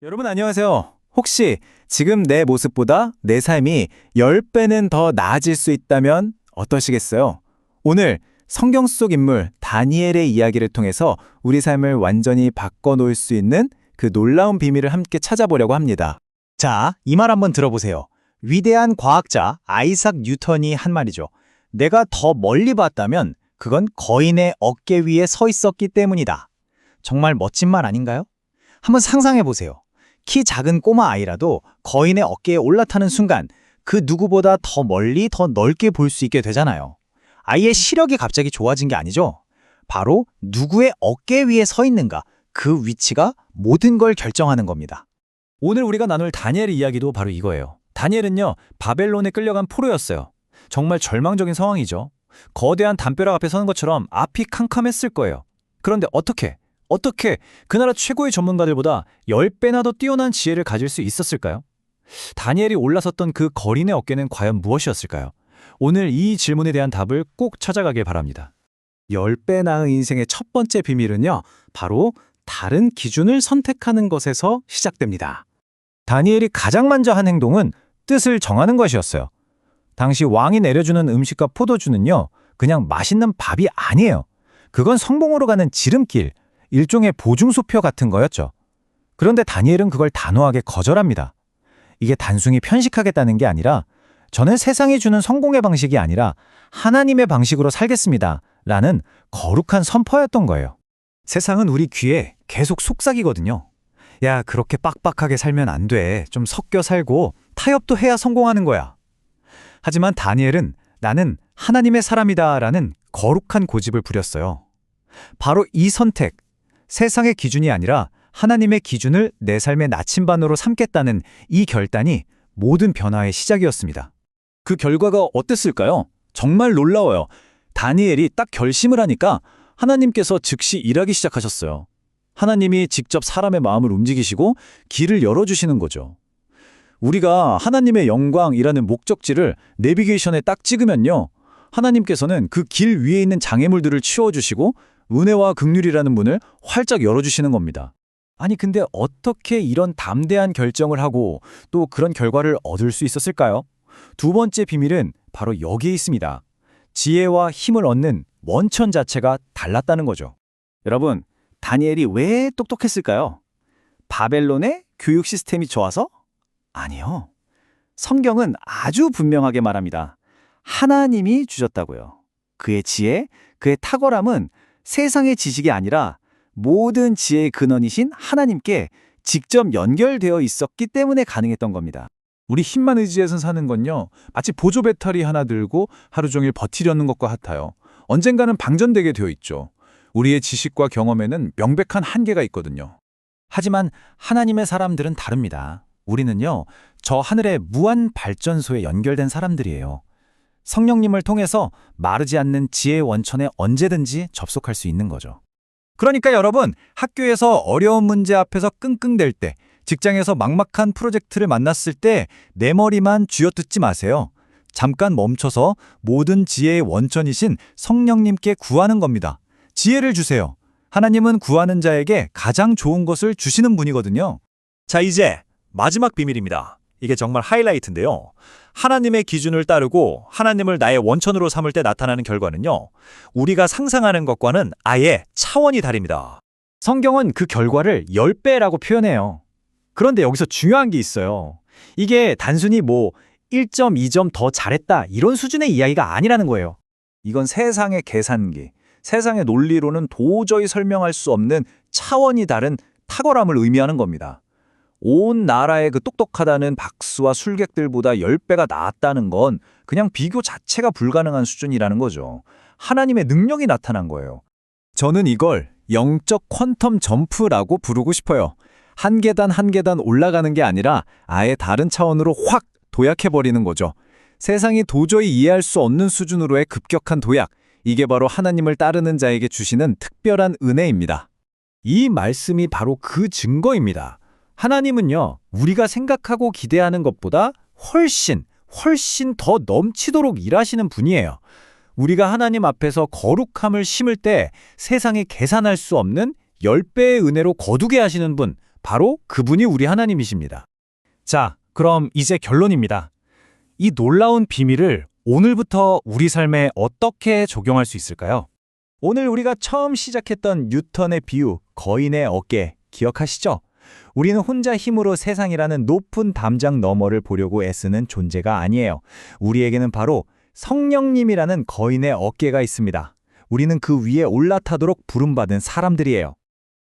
여러분 안녕하세요. 혹시 지금 내 모습보다 내 삶이 10배는 더 나아질 수 있다면 어떠시겠어요? 오늘 성경 속 인물 다니엘의 이야기를 통해서 우리 삶을 완전히 바꿔놓을 수 있는 그 놀라운 비밀을 함께 찾아보려고 합니다. 자, 이 말 한번 들어보세요. 위대한 과학자 아이삭 뉴턴이 한 말이죠. 내가 더 멀리 봤다면 그건 거인의 어깨 위에 서 있었기 때문이다. 정말 멋진 말 아닌가요? 한번 상상해 보세요. 키 작은 꼬마 아이라도 거인의 어깨에 올라타는 순간 그 누구보다 더 멀리 더 넓게 볼 수 있게 되잖아요. 아이의 시력이 갑자기 좋아진 게 아니죠. 바로 누구의 어깨 위에 서 있는가, 그 위치가 모든 걸 결정하는 겁니다. 오늘 우리가 나눌 다니엘의 이야기도 바로 이거예요. 다니엘은요, 바벨론에 끌려간 포로였어요. 정말 절망적인 상황이죠. 거대한 담벼락 앞에 서는 것처럼 앞이 캄캄했을 거예요. 그런데 어떻게 그 나라 최고의 전문가들보다 10배나 더 뛰어난 지혜를 가질 수 있었을까요? 다니엘이 올라섰던 그 거린의 어깨는 과연 무엇이었을까요? 오늘 이 질문에 대한 답을 꼭 찾아가길 바랍니다. 10배 나은 인생의 첫 번째 비밀은요, 바로 다른 기준을 선택하는 것에서 시작됩니다. 다니엘이 가장 먼저 한 행동은 뜻을 정하는 것이었어요. 당시 왕이 내려주는 음식과 포도주는요, 그냥 맛있는 밥이 아니에요. 그건 성공으로 가는 지름길, 일종의 보증소표 같은 거였죠. 그런데 다니엘은 그걸 단호하게 거절합니다. 이게 단순히 편식하겠다는 게 아니라 저는 세상이 주는 성공의 방식이 아니라 하나님의 방식으로 살겠습니다. 라는 거룩한 선포였던 거예요. 세상은 우리 귀에 계속 속삭이거든요. 야, 그렇게 빡빡하게 살면 안 돼. 좀 섞여 살고 타협도 해야 성공하는 거야. 하지만 다니엘은 나는 하나님의 사람이다 라는 거룩한 고집을 부렸어요. 바로 이 선택, 세상의 기준이 아니라 하나님의 기준을 내 삶의 나침반으로 삼겠다는 이 결단이 모든 변화의 시작이었습니다. 그 결과가 어땠을까요? 정말 놀라워요. 다니엘이 딱 결심을 하니까 하나님께서 즉시 일하기 시작하셨어요. 하나님이 직접 사람의 마음을 움직이시고 길을 열어주시는 거죠. 우리가 하나님의 영광이라는 목적지를 내비게이션에 딱 찍으면요, 하나님께서는 그 길 위에 있는 장애물들을 치워주시고 은혜와 긍휼이라는 문을 활짝 열어주시는 겁니다. 아니 근데 어떻게 이런 담대한 결정을 하고 또 그런 결과를 얻을 수 있었을까요? 두 번째 비밀은 바로 여기에 있습니다. 지혜와 힘을 얻는 원천 자체가 달랐다는 거죠. 여러분, 다니엘이 왜 똑똑했을까요? 바벨론의 교육 시스템이 좋아서? 아니요. 성경은 아주 분명하게 말합니다. 하나님이 주셨다고요. 그의 지혜, 그의 탁월함은 세상의 지식이 아니라 모든 지혜의 근원이신 하나님께 직접 연결되어 있었기 때문에 가능했던 겁니다. 우리 힘만 의지해서 사는 건요, 마치 보조 배터리 하나 들고 하루 종일 버티려는 것과 같아요. 언젠가는 방전되게 되어 있죠. 우리의 지식과 경험에는 명백한 한계가 있거든요. 하지만 하나님의 사람들은 다릅니다. 우리는요, 저 하늘의 무한 발전소에 연결된 사람들이에요. 성령님을 통해서 마르지 않는 지혜의 원천에 언제든지 접속할 수 있는 거죠. 그러니까 여러분, 학교에서 어려운 문제 앞에서 끙끙댈 때, 직장에서 막막한 프로젝트를 만났을 때 내 머리만 쥐어뜯지 마세요. 잠깐 멈춰서 모든 지혜의 원천이신 성령님께 구하는 겁니다. 지혜를 주세요. 하나님은 구하는 자에게 가장 좋은 것을 주시는 분이거든요. 자, 이제 마지막 비밀입니다. 이게 정말 하이라이트인데요. 하나님의 기준을 따르고 하나님을 나의 원천으로 삼을 때 나타나는 결과는요, 우리가 상상하는 것과는 아예 차원이 다릅니다. 성경은 그 결과를 10배라고 표현해요. 그런데 여기서 중요한 게 있어요. 이게 단순히 1점, 2점 더 잘했다 이런 수준의 이야기가 아니라는 거예요. 이건 세상의 계산기, 세상의 논리로는 도저히 설명할 수 없는 차원이 다른 탁월함을 의미하는 겁니다. 온 나라의 그 똑똑하다는 박수와 술객들보다 10배가 나았다는 건 그냥 비교 자체가 불가능한 수준이라는 거죠. 하나님의 능력이 나타난 거예요. 저는 이걸 영적 퀀텀 점프라고 부르고 싶어요. 한 계단 한 계단 올라가는 게 아니라 아예 다른 차원으로 확 도약해버리는 거죠. 세상이 도저히 이해할 수 없는 수준으로의 급격한 도약, 이게 바로 하나님을 따르는 자에게 주시는 특별한 은혜입니다. 이 말씀이 바로 그 증거입니다. 하나님은요, 우리가 생각하고 기대하는 것보다 훨씬 더 넘치도록 일하시는 분이에요. 우리가 하나님 앞에서 거룩함을 심을 때 세상에 계산할 수 없는 10배의 은혜로 거두게 하시는 분, 바로 그분이 우리 하나님이십니다. 자, 그럼 이제 결론입니다. 이 놀라운 비밀을 오늘부터 우리 삶에 어떻게 적용할 수 있을까요? 오늘 우리가 처음 시작했던 뉴턴의 비유, 거인의 어깨, 기억하시죠? 우리는 혼자 힘으로 세상이라는 높은 담장 너머를 보려고 애쓰는 존재가 아니에요. 우리에게는 바로 성령님이라는 거인의 어깨가 있습니다. 우리는 그 위에 올라타도록 부름받은 사람들이에요.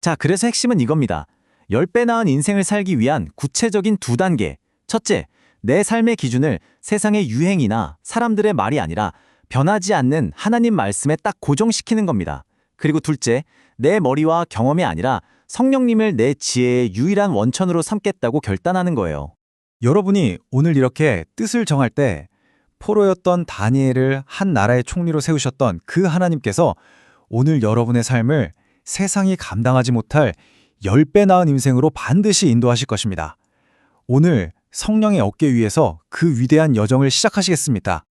자, 그래서 핵심은 이겁니다. 10배 나은 인생을 살기 위한 구체적인 2단계. 첫째, 내 삶의 기준을 세상의 유행이나 사람들의 말이 아니라 변하지 않는 하나님 말씀에 딱 고정시키는 겁니다. 그리고 둘째, 내 머리와 경험이 아니라 성령님을 내 지혜의 유일한 원천으로 삼겠다고 결단하는 거예요. 여러분이 오늘 이렇게 뜻을 정할 때 포로였던 다니엘을 한 나라의 총리로 세우셨던 그 하나님께서 오늘 여러분의 삶을 세상이 감당하지 못할 10배 나은 인생으로 반드시 인도하실 것입니다. 오늘 성령의 어깨 위에서 그 위대한 여정을 시작하시겠습니다.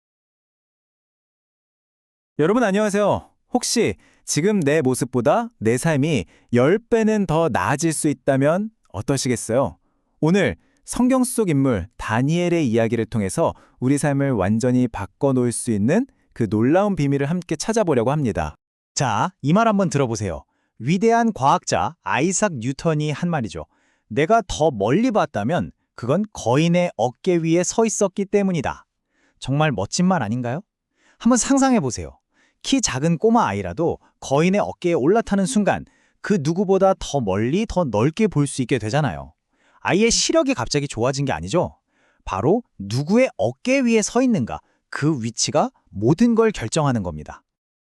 여러분 안녕하세요. 혹시 지금 내 모습보다 내 삶이 10배는 더 나아질 수 있다면 어떠시겠어요? 오늘 성경 속 인물 다니엘의 이야기를 통해서 우리 삶을 완전히 바꿔놓을 수 있는 그 놀라운 비밀을 함께 찾아보려고 합니다. 자, 이 말 한번 들어보세요. 위대한 과학자 아이삭 뉴턴이 한 말이죠. 내가 더 멀리 봤다면 그건 거인의 어깨 위에 서 있었기 때문이다. 정말 멋진 말 아닌가요? 한번 상상해 보세요. 키 작은 꼬마 아이라도 거인의 어깨에 올라타는 순간 그 누구보다 더 멀리 더 넓게 볼 수 있게 되잖아요. 아이의 시력이 갑자기 좋아진 게 아니죠. 바로 누구의 어깨 위에 서 있는가, 그 위치가 모든 걸 결정하는 겁니다.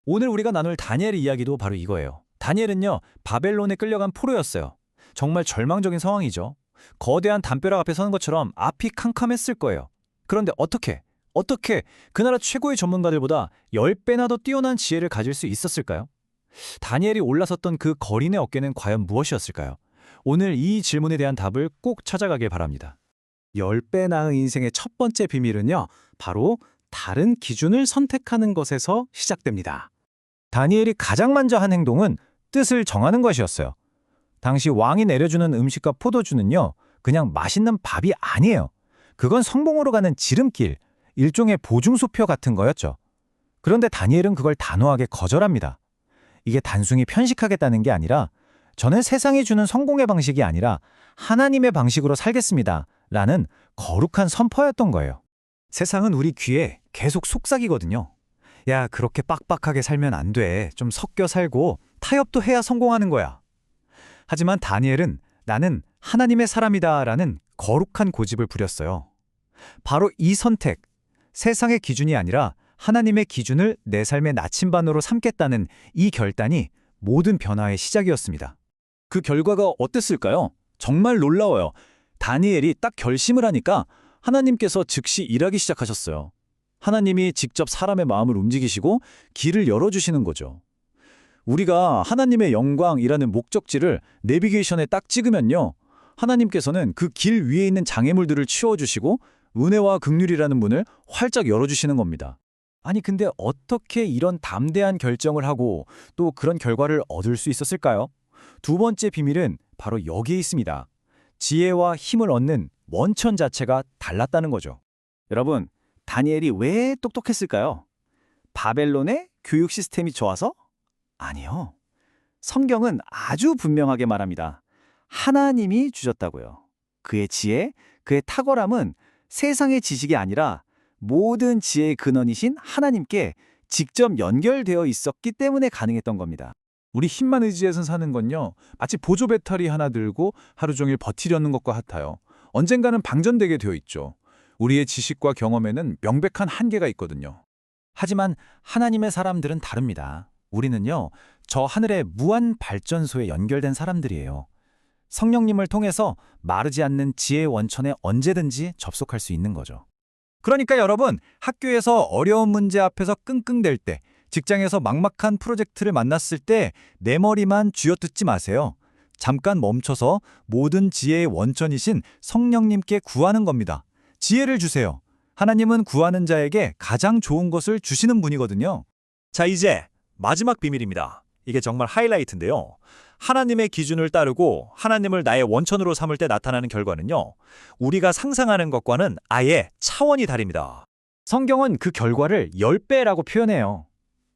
오늘 우리가 나눌 다니엘의 이야기도 바로 이거예요. 다니엘은요, 바벨론에 끌려간 포로였어요. 정말 절망적인 상황이죠. 거대한 담벼락 앞에 서는 것처럼 앞이 캄캄했을 거예요. 그런데 어떻게 그 나라 최고의 전문가들보다 10배나 더 뛰어난 지혜를 가질 수 있었을까요? 다니엘이 올라섰던 그 거인의 어깨는 과연 무엇이었을까요? 오늘 이 질문에 대한 답을 꼭 찾아가길 바랍니다. 10배 나은 인생의 첫 번째 비밀은요, 바로 다른 기준을 선택하는 것에서 시작됩니다. 다니엘이 가장 먼저 한 행동은 뜻을 정하는 것이었어요. 당시 왕이 내려주는 음식과 포도주는요, 그냥 맛있는 밥이 아니에요. 그건 성공으로 가는 지름길, 일종의 보증소표 같은 거였죠. 그런데 다니엘은 그걸 단호하게 거절합니다. 이게 단순히 편식하겠다는 게 아니라 저는 세상이 주는 성공의 방식이 아니라 하나님의 방식으로 살겠습니다. 라는 거룩한 선포였던 거예요. 세상은 우리 귀에 계속 속삭이거든요. 야, 그렇게 빡빡하게 살면 안 돼. 좀 섞여 살고 타협도 해야 성공하는 거야. 하지만 다니엘은 나는 하나님의 사람이다 라는 거룩한 고집을 부렸어요. 바로 이 선택, 세상의 기준이 아니라 하나님의 기준을 내 삶의 나침반으로 삼겠다는 이 결단이 모든 변화의 시작이었습니다. 그 결과가 어땠을까요? 정말 놀라워요. 다니엘이 딱 결심을 하니까 하나님께서 즉시 일하기 시작하셨어요. 하나님이 직접 사람의 마음을 움직이시고 길을 열어주시는 거죠. 우리가 하나님의 영광이라는 목적지를 내비게이션에 딱 찍으면요, 하나님께서는 그 길 위에 있는 장애물들을 치워주시고 은혜와 긍휼이라는 문을 활짝 열어주시는 겁니다. 아니 근데 어떻게 이런 담대한 결정을 하고 또 그런 결과를 얻을 수 있었을까요? 두 번째 비밀은 바로 여기에 있습니다. 지혜와 힘을 얻는 원천 자체가 달랐다는 거죠. 여러분, 다니엘이 왜 똑똑했을까요? 바벨론의 교육 시스템이 좋아서? 아니요. 성경은 아주 분명하게 말합니다. 하나님이 주셨다고요. 그의 지혜, 그의 탁월함은 세상의 지식이 아니라 모든 지혜의 근원이신 하나님께 직접 연결되어 있었기 때문에 가능했던 겁니다. 우리 힘만 의지해서 사는 건요, 마치 보조 배터리 하나 들고 하루 종일 버티려는 것과 같아요. 언젠가는 방전되게 되어 있죠. 우리의 지식과 경험에는 명백한 한계가 있거든요. 하지만 하나님의 사람들은 다릅니다. 우리는요, 저 하늘의 무한 발전소에 연결된 사람들이에요. 성령님을 통해서 마르지 않는 지혜의 원천에 언제든지 접속할 수 있는 거죠. 그러니까 여러분, 학교에서 어려운 문제 앞에서 끙끙댈 때, 직장에서 막막한 프로젝트를 만났을 때 내 머리만 쥐어뜯지 마세요. 잠깐 멈춰서 모든 지혜의 원천이신 성령님께 구하는 겁니다. 지혜를 주세요. 하나님은 구하는 자에게 가장 좋은 것을 주시는 분이거든요. 자, 이제 마지막 비밀입니다. 이게 정말 하이라이트인데요. 하나님의 기준을 따르고 하나님을 나의 원천으로 삼을 때 나타나는 결과는요. 우리가 상상하는 것과는 아예 차원이 다릅니다. 성경은 그 결과를 10배라고 표현해요.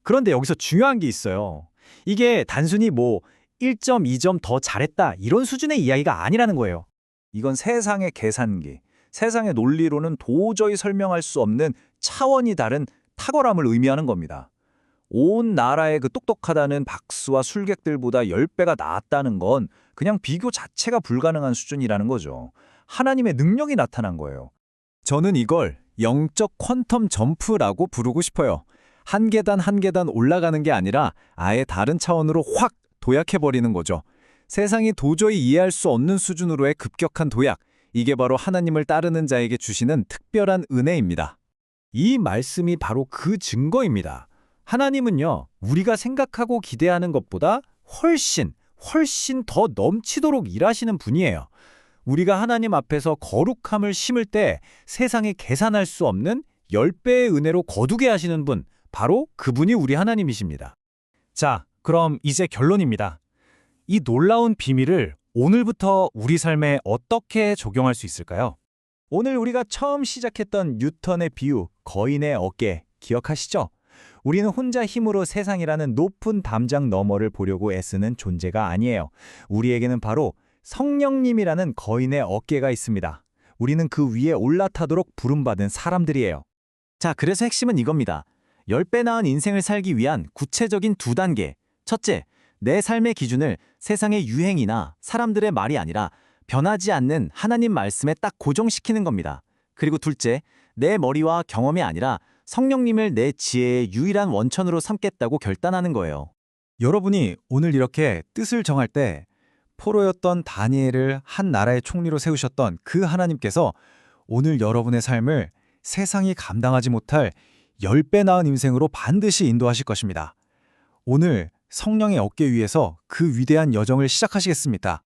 그런데 여기서 중요한 게 있어요. 이게 단순히 1점, 2점 더 잘했다 이런 수준의 이야기가 아니라는 거예요. 이건 세상의 계산기, 세상의 논리로는 도저히 설명할 수 없는 차원이 다른 탁월함을 의미하는 겁니다. 온 나라의 그 똑똑하다는 박수와 술객들보다 10배가 낫다는 건 그냥 비교 자체가 불가능한 수준이라는 거죠. 하나님의 능력이 나타난 거예요. 저는 이걸 영적 퀀텀 점프라고 부르고 싶어요. 한 계단 한 계단 올라가는 게 아니라 아예 다른 차원으로 확 도약해버리는 거죠. 세상이 도저히 이해할 수 없는 수준으로의 급격한 도약, 이게 바로 하나님을 따르는 자에게 주시는 특별한 은혜입니다. 이 말씀이 바로 그 증거입니다. 하나님은요, 우리가 생각하고 기대하는 것보다 훨씬 더 넘치도록 일하시는 분이에요. 우리가 하나님 앞에서 거룩함을 심을 때 세상에 계산할 수 없는 10배의 은혜로 거두게 하시는 분, 바로 그분이 우리 하나님이십니다. 자, 그럼 이제 결론입니다. 이 놀라운 비밀을 오늘부터 우리 삶에 어떻게 적용할 수 있을까요? 오늘 우리가 처음 시작했던 뉴턴의 비유, 거인의 어깨, 기억하시죠? 우리는 혼자 힘으로 세상이라는 높은 담장 너머를 보려고 애쓰는 존재가 아니에요. 우리에게는 바로 성령님이라는 거인의 어깨가 있습니다. 우리는 그 위에 올라타도록 부름받은 사람들이에요. 자, 그래서 핵심은 이겁니다. 10배 나은 인생을 살기 위한 구체적인 2단계. 첫째, 내 삶의 기준을 세상의 유행이나 사람들의 말이 아니라 변하지 않는 하나님 말씀에 딱 고정시키는 겁니다. 그리고 둘째, 내 머리와 경험이 아니라 성령님을 내 지혜의 유일한 원천으로 삼겠다고 결단하는 거예요. 여러분이 오늘 이렇게 뜻을 정할 때 포로였던 다니엘을 한 나라의 총리로 세우셨던 그 하나님께서 오늘 여러분의 삶을 세상이 감당하지 못할 10배 나은 인생으로 반드시 인도하실 것입니다. 오늘 성령의 어깨 위에서 그 위대한 여정을 시작하시겠습니다.